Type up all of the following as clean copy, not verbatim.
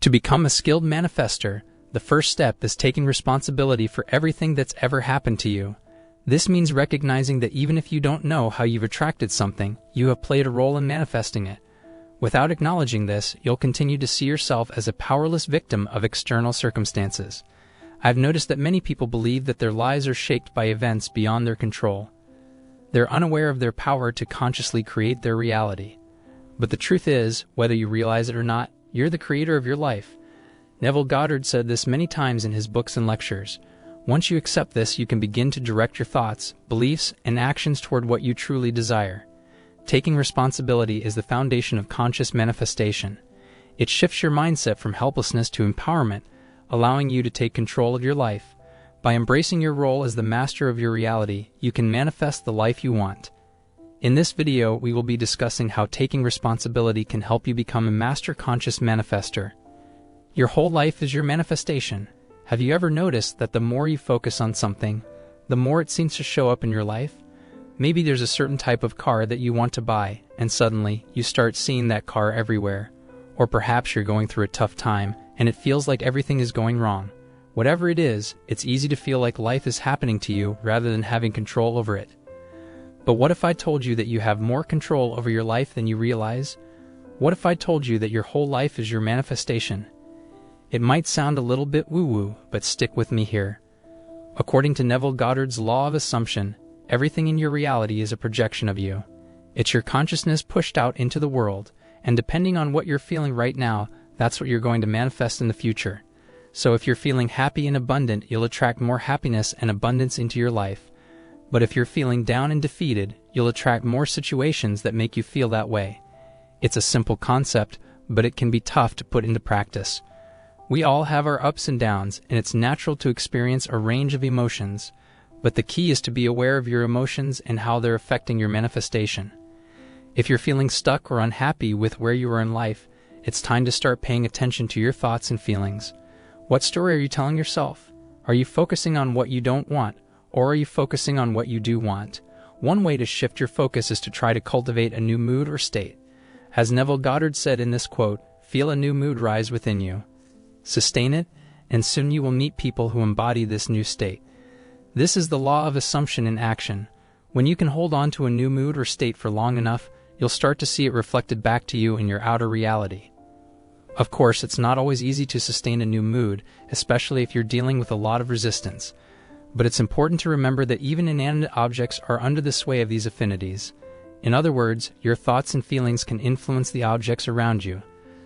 To become a skilled manifester, the first step is taking responsibility for everything that's ever happened to you. This means recognizing that even if you don't know how you've attracted something, you have played a role in manifesting it. Without acknowledging this, you'll continue to see yourself as a powerless victim of external circumstances. I've noticed that many people believe that their lives are shaped by events beyond their control. They're unaware of their power to consciously create their reality. But the truth is, whether you realize it or not, you're the creator of your life. Neville Goddard said this many times in his books and lectures. Once you accept this, you can begin to direct your thoughts, beliefs, and actions toward what you truly desire. Taking responsibility is the foundation of conscious manifestation. It shifts your mindset from helplessness to empowerment, allowing you to take control of your life. By embracing your role as the master of your reality, you can manifest the life you want. In this video, we will be discussing how taking responsibility can help you become a master conscious manifester. Your whole life is your manifestation. Have you ever noticed that the more you focus on something, the more it seems to show up in your life? Maybe there's a certain type of car that you want to buy, and suddenly you start seeing that car everywhere. Or perhaps you're going through a tough time, and it feels like everything is going wrong. Whatever it is, it's easy to feel like life is happening to you rather than having control over it. But what if I told you that you have more control over your life than you realize? What if I told you that your whole life is your manifestation? It might sound a little bit woo-woo, but stick with me here. According to Neville Goddard's law of assumption, everything in your reality is a projection of you. It's your consciousness pushed out into the world, and depending on what you're feeling right now, that's what you're going to manifest in the future. So if you're feeling happy and abundant, you'll attract more happiness and abundance into your life. But if you're feeling down and defeated, you'll attract more situations that make you feel that way. It's a simple concept, but it can be tough to put into practice. We all have our ups and downs, and it's natural to experience a range of emotions. But the key is to be aware of your emotions and how they're affecting your manifestation. If you're feeling stuck or unhappy with where you are in life, it's time to start paying attention to your thoughts and feelings. What story are you telling yourself? Are you focusing on what you don't want, or are you focusing on what you do want? One way to shift your focus is to try to cultivate a new mood or state. As Neville Goddard said in this quote, "Feel a new mood rise within you. Sustain it, and soon you will meet people who embody this new state." This is the law of assumption in action. When you can hold on to a new mood or state for long enough, you'll start to see it reflected back to you in your outer reality. Of course, it's not always easy to sustain a new mood, especially if you're dealing with a lot of resistance. But it's important to remember that even inanimate objects are under the sway of these affinities. In other words, your thoughts and feelings can influence the objects around you.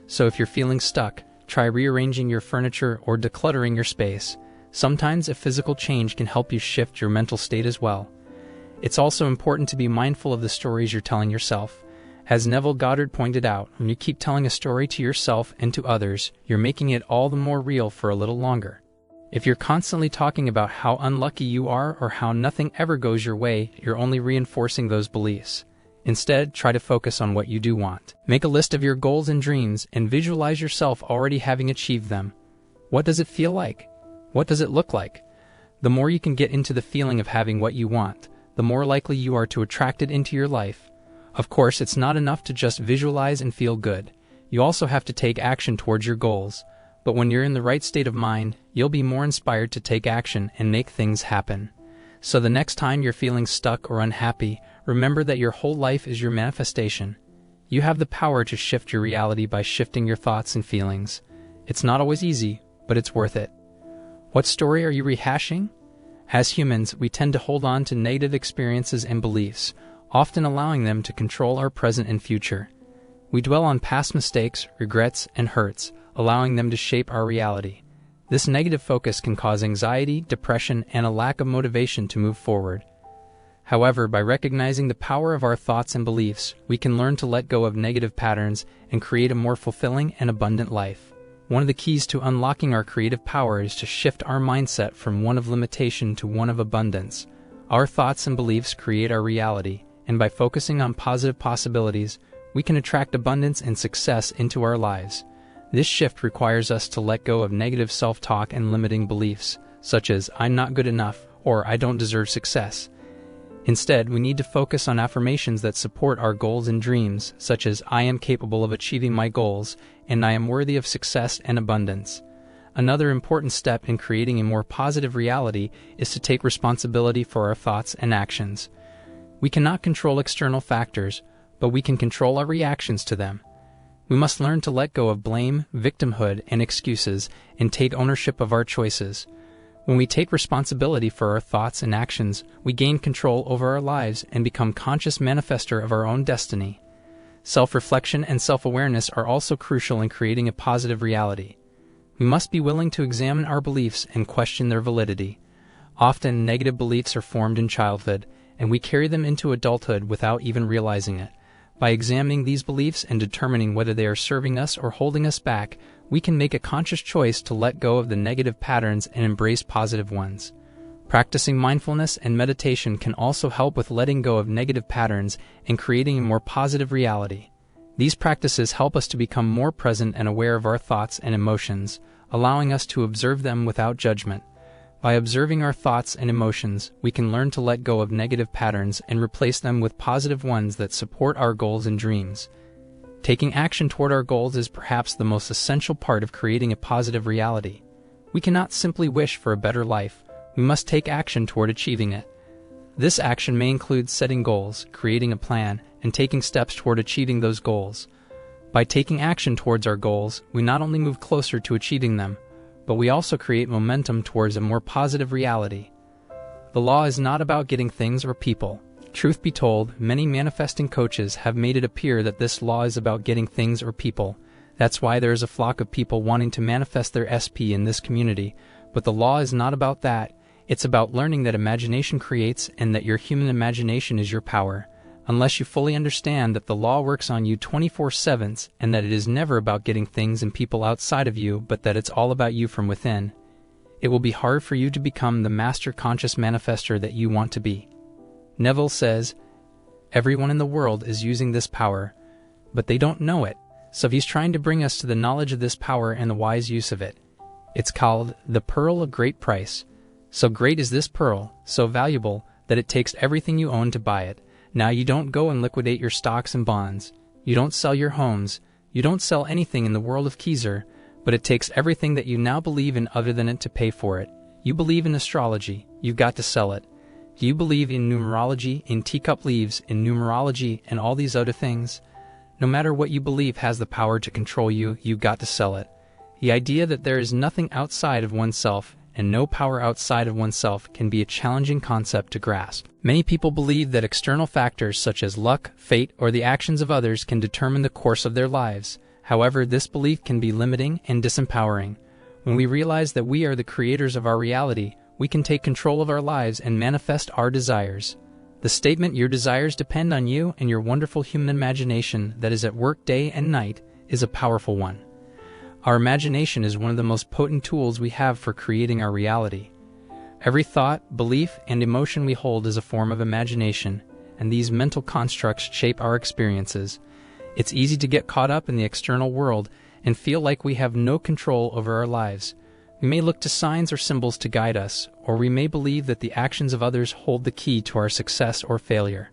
So if you're feeling stuck, try rearranging your furniture or decluttering your space. Sometimes a physical change can help you shift your mental state as well. It's also important to be mindful of the stories you're telling yourself. As Neville Goddard pointed out, when you keep telling a story to yourself and to others, you're making it all the more real for a little longer. If you're constantly talking about how unlucky you are or how nothing ever goes your way, you're only reinforcing those beliefs. Instead, try to focus on what you do want. Make a list of your goals and dreams and visualize yourself already having achieved them. What does it feel like? What does it look like? The more you can get into the feeling of having what you want, the more likely you are to attract it into your life. Of course, it's not enough to just visualize and feel good. You also have to take action towards your goals. But when you're in the right state of mind, you'll be more inspired to take action and make things happen. So the next time you're feeling stuck or unhappy, remember that your whole life is your manifestation. You have the power to shift your reality by shifting your thoughts and feelings. It's not always easy, but it's worth it. What story are you rehashing? As humans, we tend to hold on to negative experiences and beliefs, often allowing them to control our present and future. We dwell on past mistakes, regrets, and hurts, allowing them to shape our reality. This negative focus can cause anxiety, depression, and a lack of motivation to move forward. However, by recognizing the power of our thoughts and beliefs, we can learn to let go of negative patterns and create a more fulfilling and abundant life. One of the keys to unlocking our creative power is to shift our mindset from one of limitation to one of abundance. Our thoughts and beliefs create our reality, and by focusing on positive possibilities, we can attract abundance and success into our lives. This shift requires us to let go of negative self-talk and limiting beliefs, such as "I'm not good enough" or "I don't deserve success." Instead, we need to focus on affirmations that support our goals and dreams, such as "I am capable of achieving my goals" and "I am worthy of success and abundance." Another important step in creating a more positive reality is to take responsibility for our thoughts and actions. We cannot control external factors, but we can control our reactions to them. We must learn to let go of blame, victimhood, and excuses, and take ownership of our choices. When we take responsibility for our thoughts and actions, we gain control over our lives and become conscious manifester of our own destiny. Self-reflection and self-awareness are also crucial in creating a positive reality. We must be willing to examine our beliefs and question their validity. Often, negative beliefs are formed in childhood, and we carry them into adulthood without even realizing it. By examining these beliefs and determining whether they are serving us or holding us back, we can make a conscious choice to let go of the negative patterns and embrace positive ones. Practicing mindfulness and meditation can also help with letting go of negative patterns and creating a more positive reality. These practices help us to become more present and aware of our thoughts and emotions, allowing us to observe them without judgment. By observing our thoughts and emotions, we can learn to let go of negative patterns and replace them with positive ones that support our goals and dreams. Taking action toward our goals is perhaps the most essential part of creating a positive reality. We cannot simply wish for a better life. We must take action toward achieving it. This action may include setting goals, creating a plan, and taking steps toward achieving those goals. By taking action towards our goals, we not only move closer to achieving them, but we also create momentum towards a more positive reality. The law is not about getting things or people. Truth be told, many manifesting coaches have made it appear that this law is about getting things or people. That's why there is a flock of people wanting to manifest their SP in this community. But the law is not about that. It's about learning that imagination creates and that your human imagination is your power. Unless you fully understand that the law works on you 24/7 and that it is never about getting things and people outside of you, but that it's all about you from within, it will be hard for you to become the master conscious manifester that you want to be. Neville says, "Everyone in the world is using this power, but they don't know it." So he's trying to bring us to the knowledge of this power and the wise use of it. It's called the pearl of great price. So great is this pearl, so valuable, that it takes everything you own to buy it. Now you don't go and liquidate your stocks and bonds. You don't sell your homes. You don't sell anything in the world of Keezer, but it takes everything that you now believe in other than it to pay for it. You believe in astrology. You've got to sell it. Do you believe in numerology, in teacup leaves, in numerology, and all these other things? No matter what you believe has the power to control you, you've got to sell it. The idea that there is nothing outside of oneself and no power outside of oneself can be a challenging concept to grasp. Many people believe that external factors such as luck, fate, or the actions of others can determine the course of their lives. However, this belief can be limiting and disempowering. When we realize that we are the creators of our reality, we can take control of our lives and manifest our desires. The statement, "Your desires depend on you and your wonderful human imagination that is at work day and night," is a powerful one. Our imagination is one of the most potent tools we have for creating our reality. Every thought, belief, and emotion we hold is a form of imagination, and these mental constructs shape our experiences. It's easy to get caught up in the external world and feel like we have no control over our lives. We may look to signs or symbols to guide us, or we may believe that the actions of others hold the key to our success or failure.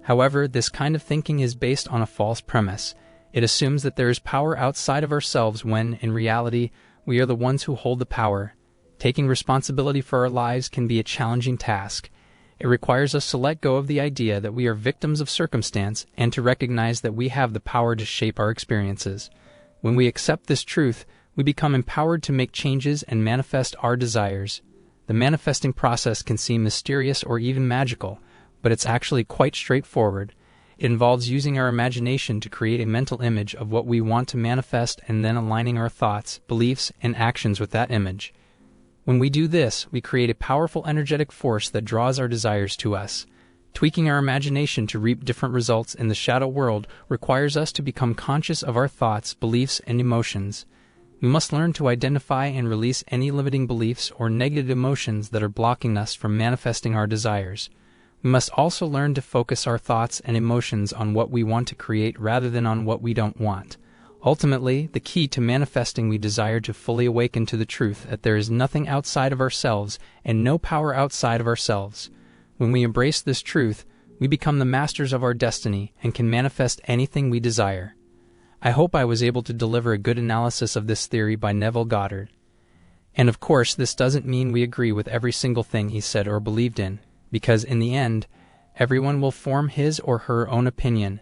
However, this kind of thinking is based on a false premise. It assumes that there is power outside of ourselves when, in reality, we are the ones who hold the power. Taking responsibility for our lives can be a challenging task. It requires us to let go of the idea that we are victims of circumstance and to recognize that we have the power to shape our experiences. When we accept this truth, we become empowered to make changes and manifest our desires. The manifesting process can seem mysterious or even magical, but it's actually quite straightforward. It involves using our imagination to create a mental image of what we want to manifest and then aligning our thoughts, beliefs, and actions with that image. When we do this, we create a powerful energetic force that draws our desires to us. Tweaking our imagination to reap different results in the shadow world requires us to become conscious of our thoughts, beliefs, and emotions. We must learn to identify and release any limiting beliefs or negative emotions that are blocking us from manifesting our desires. We must also learn to focus our thoughts and emotions on what we want to create rather than on what we don't want. Ultimately, the key to manifesting we desire to fully awaken to the truth that there is nothing outside of ourselves and no power outside of ourselves. When we embrace this truth, we become the masters of our destiny and can manifest anything we desire. I hope I was able to deliver a good analysis of this theory by Neville Goddard. And of course, this doesn't mean we agree with every single thing he said or believed in, because in the end, everyone will form his or her own opinion.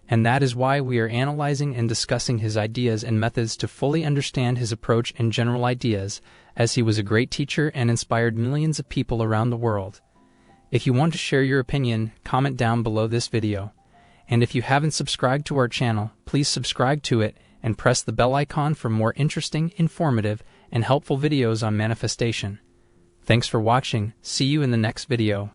And that is why we are analyzing and discussing his ideas and methods to fully understand his approach and general ideas, as he was a great teacher and inspired millions of people around the world. If you want to share your opinion, comment down below this video. And if you haven't subscribed to our channel, please subscribe to it and press the bell icon for more interesting, informative, and helpful videos on manifestation. Thanks for watching. See you in the next video.